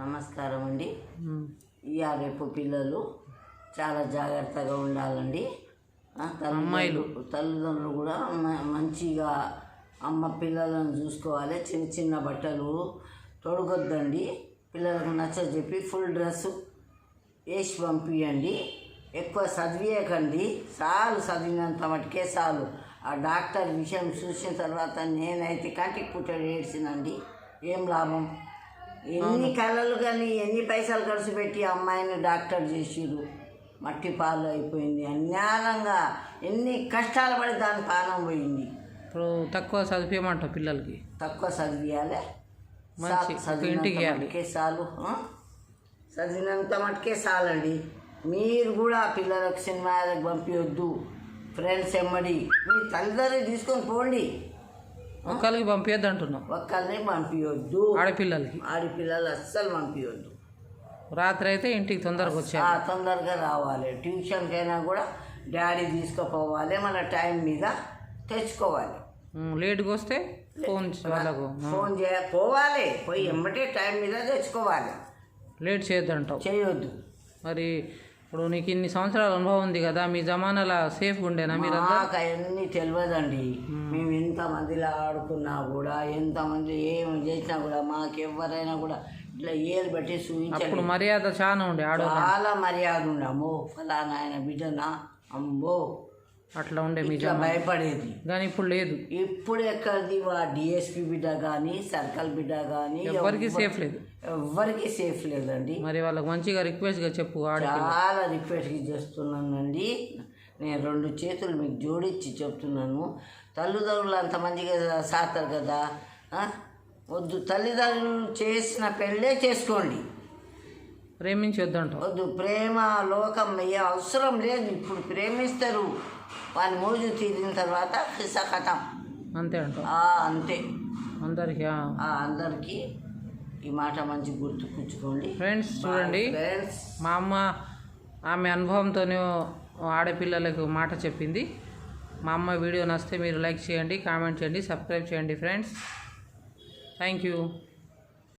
నమస్కారం అండి. ఇవాళ రేపు పిల్లలు చాలా జాగ్రత్తగా ఉండాలండి. తల్లిదండ్రులు కూడా మంచిగా అమ్మ పిల్లలను చూసుకోవాలి. చిన్న చిన్న బట్టలు తొడగొద్దండి. పిల్లలకు నచ్చజెప్పి ఫుల్ డ్రెస్ వేసి పంపించండి. ఎక్కువ చదివేయకండి. చాలు, చదివినంత మటుకే చాలు. ఆ డాక్టర్ విషయం చూసిన తర్వాత నేనైతే కంటికి పుట్టడు ఏడ్చినండి. ఏం లాభం? ఎన్ని కళలు కానీ ఎన్ని పైసలు ఖర్చు పెట్టి అమ్మాయిని డాక్టర్ చేసిరు, మట్టి పాలు అయిపోయింది. అన్యాయంగా ఎన్ని కష్టాలు పడి దాని పానం పోయింది. ఇప్పుడు తక్కువ చదివేయమంట పిల్లలకి, తక్కువ చదివియాలి. మటుకే చాలు, చదివినంత మటుకే చాలండి. మీరు కూడా పిల్లలకు సినిమాలకు పంపించొద్దు. ఫ్రెండ్స్ ఎమ్మడి మీ తల్లిదండ్రులు తీసుకొని పోండి. ఒక్కరికి పంపించద్దు అంటున్నాం. ఒక్కరిని పంపించొద్దు. ఆడపిల్లలు అస్సలు పంపించొద్దు. రాత్రి అయితే ఇంటికి తొందరగా వచ్చా తొందరగా రావాలి. ట్యూషన్కైనా కూడా డాడీ తీసుకుపోవాలి. మన టైం మీద తెచ్చుకోవాలి. లేట్గా వస్తే ఫోన్ పోవాలి. పోయి ఎమ్మటే టైం మీద తెచ్చుకోవాలి. లేట్ చేయొద్దంటావు? చేయొద్దు. మరి ఇప్పుడు నీకు ఇన్ని సంవత్సరాల అనుభవం ఉంది కదా, మీ జమానాలో సేఫ్గా ఉండేనా మీరు? మాకు అవన్నీ తెలియదండి. మేము ఎంతమందిలో ఆడుకున్నా కూడా, ఎంతమంది ఏమి చేసినా కూడా మాకు ఎవరైనా కూడా ఇట్లా ఏలు బట్టి చూపించాలి. అప్పుడు మర్యాద చాలా ఉండే, చాలా మర్యాద ఉండే. అమ్మో ఫలానా ఆయన బిడ్డనా, అమ్మో అట్లా ఉండే. మీ భయపడేది. కానీ ఇప్పుడు లేదు. ఇప్పుడు ఎక్కడిది డిఎస్పీ బిడ్డ కానీ, సర్కిల్ బిడ్డ కానీ ఎవరికి సేఫ్ లేదు. ఎవరికి సేఫ్ లేదండి. మరి వాళ్ళకి మంచిగా రిక్వెస్ట్గా చెప్పు. చాలా రిక్వెస్ట్ చేస్తున్నానండి. నేను 2 చేతులు మీకు జోడించి చెప్తున్నాను. తల్లిదండ్రులు అంత మంచిగా సాస్తారు కదా, వద్దు. తల్లిదండ్రులు చేసిన పెళ్ళే చేసుకోండి. ప్రేమించొద్దంట. వద్దు. ప్రేమ లోకం అవసరం లేదు. ఇప్పుడు ప్రేమిస్తారు, వాళ్ళ మోజు తీరిన తర్వాత కిస్సా కథం. అంతే అంట. అంతే. అందరికీ ఈ మాట మంచి గుర్తుపుచ్చుకోండి ఫ్రెండ్స్. చూడండి, మా అమ్మ ఆమె అనుభవంతోనే ఆడపిల్లలకు మాట చెప్పింది. మా అమ్మ వీడియో నచ్చితే మీరు లైక్ చేయండి, కామెంట్ చేయండి, సబ్స్క్రైబ్ చేయండి ఫ్రెండ్స్. Thank you.